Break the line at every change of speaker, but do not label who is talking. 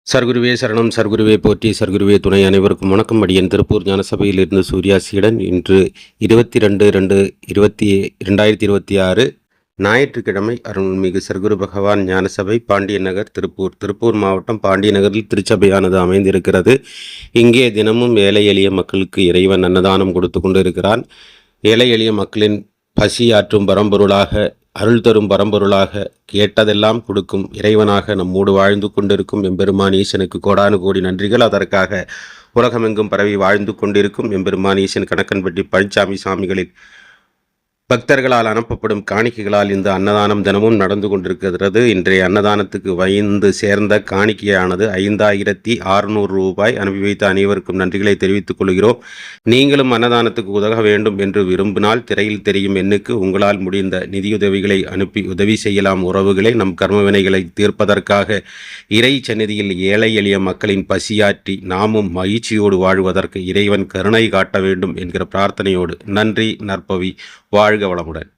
சர்க்குருவே சரணம், சர்க்குருவே போற்றி, சர்க்குருவே துணை. அனைவருக்கும் வணக்கம். அடியன் திருப்பூர் ஞானசபையிலிருந்து சூர்யா சீடன். இன்று 22/2/2026 ஞாயிற்றுக்கிழமை. அருள்மிகு சர்க்குரு பகவான் ஞானசபை, பாண்டியன் நகர், திருப்பூர் மாவட்டம் பாண்டிய நகரில் திருச்சபையானது அமைந்திருக்கிறது. இங்கே தினமும் ஏழை எளிய மக்களுக்கு இறைவன் அன்னதானம் கொடுத்து கொண்டு இருக்கிறான். ஏழை எளிய மக்களின் பசியாற்றும் பரம்பொருளாக, அருள் தரும் பரம்பொருளாக, கேட்டதெல்லாம் கொடுக்கும் இறைவனாக நம்மோடு வாழ்ந்து கொண்டிருக்கும் எம்பெருமான் ஈசனுக்கு கோடானு கோடி நன்றிகள். அதற்காக உலகமெங்கும் பரவி வாழ்ந்து கொண்டிருக்கும் எம்பெருமான் ஈசன் கணக்கன்பட்டி பழனிசாமி சாமிகளின் பக்தர்களால் அனுப்பப்படும் காணிக்கைகளால் இந்த அன்னதானம் தினமும் நடந்து கொண்டிருக்கிறது. இன்றைய அன்னதானத்துக்கு வந்து சேர்ந்த காணிக்கையானது 5600 ரூபாய். அனுப்பி வைத்த அனைவருக்கும் நன்றிகளை தெரிவித்துக் கொள்கிறோம். நீங்களும் அன்னதானத்துக்கு உதவ வேண்டும் என்று விரும்பினால் திரையில் தெரியும் எண்ணுக்கு உங்களால் முடிந்த நிதியுதவிகளை அனுப்பி உதவி செய்யலாம். உறவுகளை நம் கர்மவினைகளை தீர்ப்பதற்காக இறை சந்நிதியில் ஏழை எளிய மக்களின் பசியாற்றி நாமும் மகிழ்ச்சியோடு வாழ்வதற்கு இறைவன் கருணை காட்ட வேண்டும் என்கிற பிரார்த்தனையோடு நன்றி. நற்பவி. வாழ்க வளமுடன்.